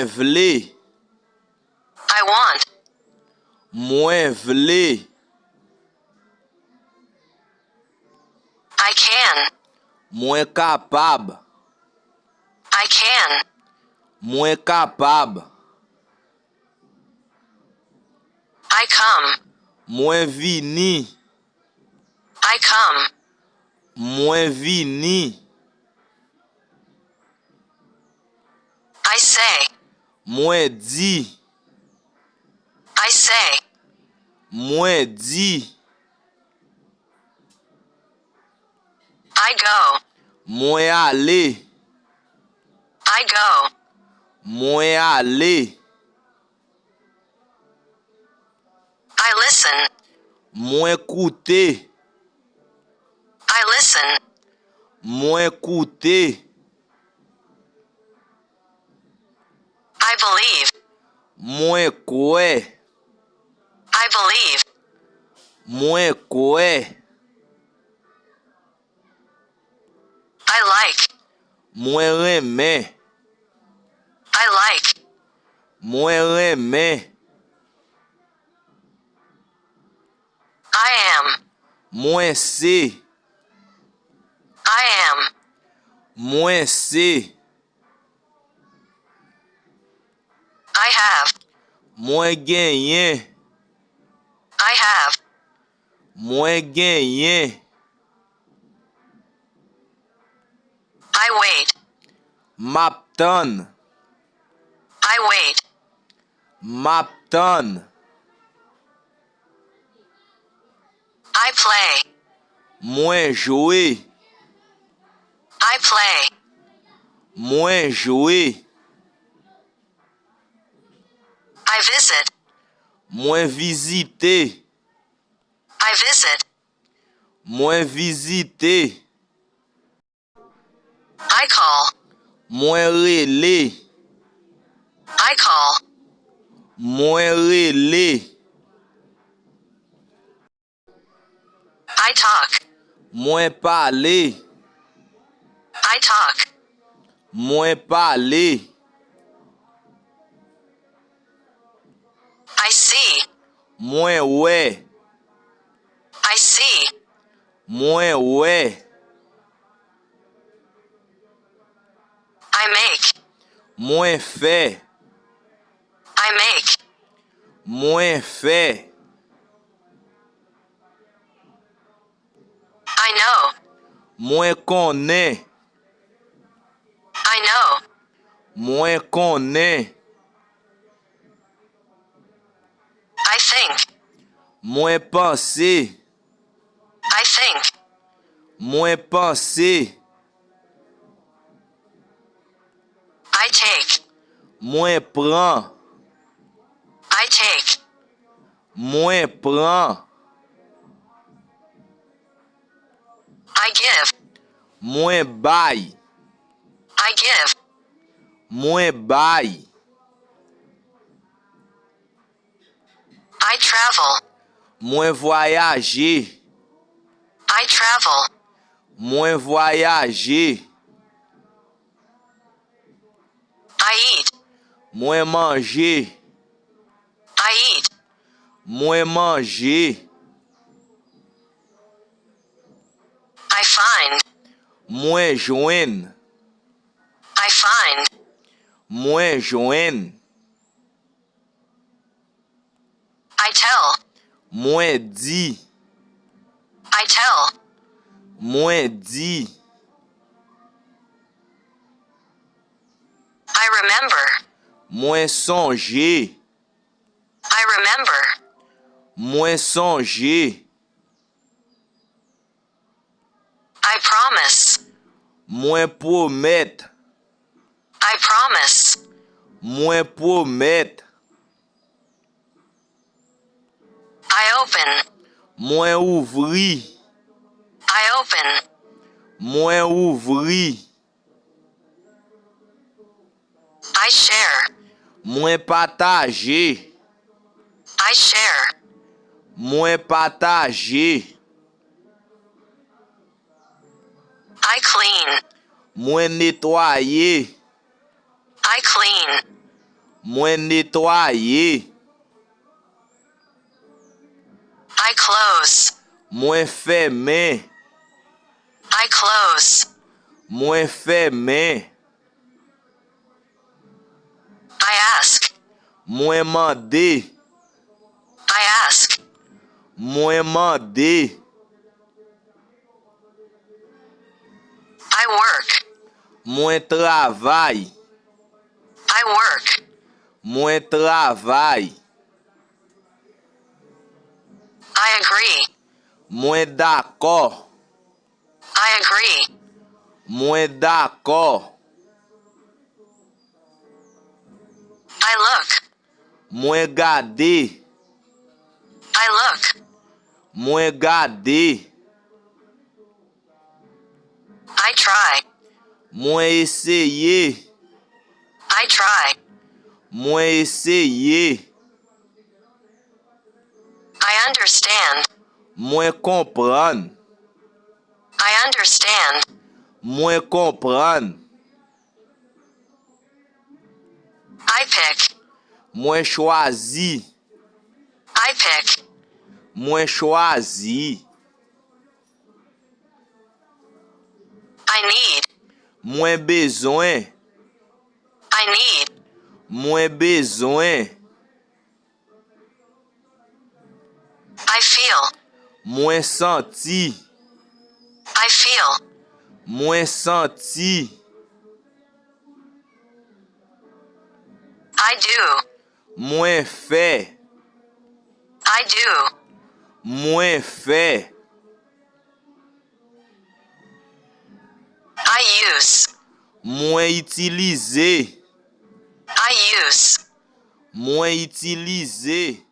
vle. I want. Mwen vle. I can. Mwen kapab. I can. Mwen kapab. I come. Mwen vini. I come. Mwen vini. I say. Mwen di. I say. Mwen di. I go. Mwen ale. I go. Mwen ale. I listen. Mwen koute. I listen. Mwen koute. I believe. Mwen kwe. I believe. Mwen kwe. I like. Mwen reme. I like. Mwen reme. I am. Mwen se. I am. Mwen se. I have. Mwen genyen. I have. Mwen genyen. I wait. Map tan. I wait. Map tan. I play. Mwen jwe. I play. Mwen jwe. I visit. Mwen vizite. I visit. Mwen vizite. I call. Mwen rele. I call. Mwen rele. I talk. Mwen pale. I talk. Mwen pale. I see. Mwen we. I see. Mwen we. I make. Mwen fe. I make. Mwen fe. I know. Mwen konen. I know. Mwen konen. I think. Mwen pense. I think. Mwen pense. I take. Mwen pran. I take. Mwen pran. I give. Mwen bay. I give. Mwen bay. I travel. Mwen voyaje. I travel. Mwen voyaje. I eat. Mwen manje. I eat. Mwen manje. I find. Mwen jwen. I find. Mwen jwen. I tell. Mwen di. I tell. Mwen di. I remember. Mwen sonje. I remember. Mwen sonje. I promise. Mwen promet. I promise. Mwen promet. I open. Mwen ouvri. I open. Mwen ouvri. I share. Mwen pataje. I share. Mwen pataje. I clean. Mwen netwaye. I clean. Mwen netwaye. I close. Mwen ferme. I close. Mwen ferme. I ask. Mwen mande. I ask. Mwen mande. I work. Mwen travay. I work. Mwen travay. I agree. Mwen d'akor. I agree. Mwen d'akor. I look. Mwen gade. I look. Mwen gade. I try. Mwen eseye. I try. Mwen eseye. I understand. Mwen kompran. I understand. Mwen kompran. I pick. Mwen chwazi. I pick. Mwen chwazi. I need. Mwen bezwen. I need. Mwen bezwen. I feel. Mwen santi. I feel. Mwen santi. I do. Mwen fe. I do. Mwen fe. I use. Mwen itilize. I use. Mwen itilize.